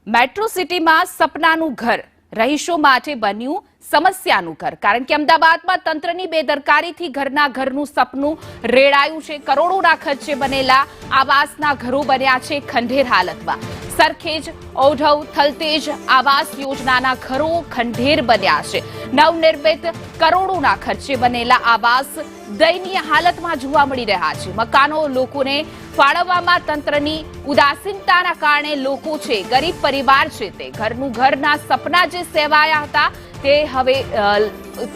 Metro સિટીમાં સપનાનું ઘર રહીશો માટે બન્યું સમસ્યાનું ઘર, કારણ કે અમદાવાદમાં તંત્રની બેદરકારીથી ઘરનું સપનું રેડાયું છે। કરોડોના ખર્ચે બનેલા આવાસના ઘરો બન્યા છે ખંડેર હાલતમાં। સરખેજ, ઓઢવ, થલતેજ આવાસ યોજનાના ઘરો ખંડેર બન્યા છે। નવનિર્મિત કરોડોના ખર્ચે બનેલા આવાસ દયનીય હાલતમાં જોવા મળી રહ્યા છે। મકાનો લોકોને ફાળવવામાં તંત્રની ઉદાસીનતાના કારણે લોકો છે, ગરીબ પરિવાર છે, તે ઘરના સપના જે સેવાયા હતા તે હવે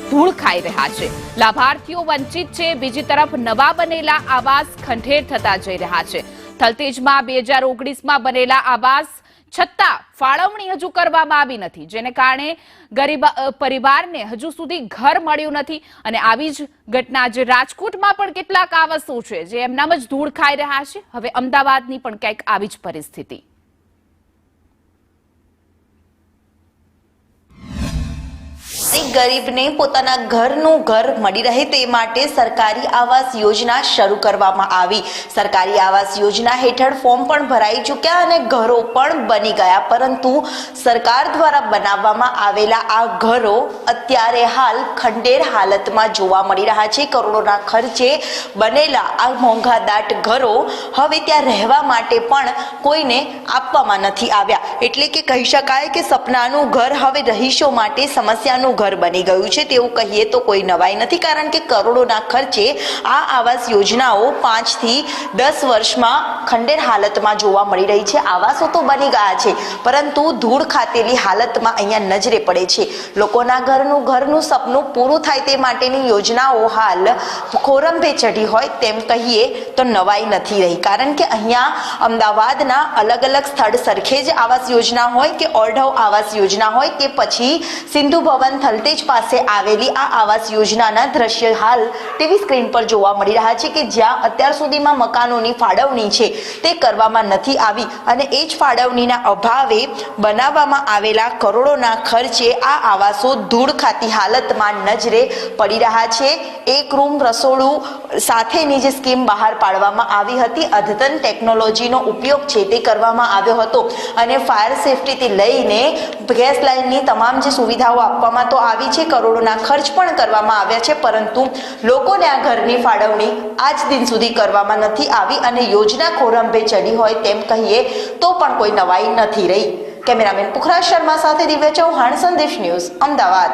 ધૂળ ખાઈ રહ્યા છે। લાભાર્થીઓ વંચિત છે। બીજી તરફ નવા બનેલા આવાસ ખંડેર થતા જઈ રહ્યા છે। થલતેજમાં 2019માં બનેલા આવાસ છતાં ફાળવણી હજુ કરવામાં આવી નથી, જેને કારણે ગરીબ પરિવારને હજુ સુધી ઘર મળ્યું નથી। અને આવી જ ઘટના જે રાજકોટમાં પણ કેટલાક આવાસો છે જે એમનામ જ ધૂળ ખાઈ રહ્યા છે। હવે અમદાવાદની પણ કંઈક આવી જ પરિસ્થિતિ। ગરીબને પોતાના ઘરનું ઘર મળી રહે તે માટે સરકારી આવાસ યોજના શરૂ કરવામાં આવી। સરકારી આવાસ યોજના હેઠળ ફોર્મ પણ ભરાઈ ચૂક્યા અને ઘરો પણ બની ગયા, પરંતુ સરકાર દ્વારા બનાવવામાં આવેલા આ ઘરો અત્યારે હાલ ખંડેર હાલતમાં જોવા મળી રહ્યા છે। કરોડોના ખર્ચે બનેલા આ મોંઘાદાટ ઘરો હવે ત્યાં રહેવા માટે પણ કોઈને આપવામાં નથી આવ્યા। એટલે કે કહી શકાય કે સપનાનું ઘર હવે રહીશો માટે સમસ્યાનું ઘર બની ગયું છે તેવું કહીએ તો કોઈ નવાઈ નથી, કારણ કે કરોડોના ખર્ચે આ આવાસ યોજનાઓ 5 થી 10 વર્ષમાં ખંડેર હાલતમાં જોવા મળી રહી છે। આવાસો તો બની ગયા છે, પરંતુ ધૂળ ખાતેલી હાલતમાં અહીંયા નજરે પડે છે। લોકોના ઘરનું સપનું પૂરું થાય તે માટેની યોજનાઓ હાલ ખોરંભે ચઢી હોય તેમ કહીએ તો નવાઈ નથી રહી, કારણ કે અહીંયા અમદાવાદના અલગ અલગ સ્થળ સરખેજ આવાસ યોજના હોય કે ઓઢવ આવાસ યોજના હોય કે પછી સિંધુ ભવન થલતેજ પાસે આવેલી આ આવાસ યોજનાના દ્રશ્ય હાલ ટીવી સ્ક્રીન પર જોવા મળી રહ્યા છે કે જ્યાં અત્યાર સુધીમાં મકાનોની ફાળવણી છે તે કરવામાં નથી આવી અને એ જ ફાળવણીના અભાવે બનાવવામાં આવેલા કરોડોના ખર્ચે આ આવાસો ધૂળ ખાતી હાલતમાં નજરે પડી રહ્યા છે। એક રૂમ રસોડું સાથેની જે સ્કીમ બહાર પાડવામાં આવી હતી, અદ્યતન ટેકનોલોજીનો ઉપયોગ છે તે કરવામાં આવ્યો હતો અને ફાયર સેફટીથી લઈને ગેસ લાઇનની તમામ જે સુવિધાઓ આપવામાં તો આવી છે, કરોડોના ખર્ચ પણ કરવામાં આવ્યા છે, પરંતુ લોકોને આ ઘરની ફાળવણી આજ દિન સુધી કરવામાં નથી આવી અને યોજના ખોરંભે ચડી હોય તેમ કહીએ તો પણ કોઈ નવાઈ નથી રહી। કેમેરામેન પુખરાજ શર્મા સાથે દિવ્ય ચૌહાણ, સંદેશ ન્યૂઝ, અમદાવાદ।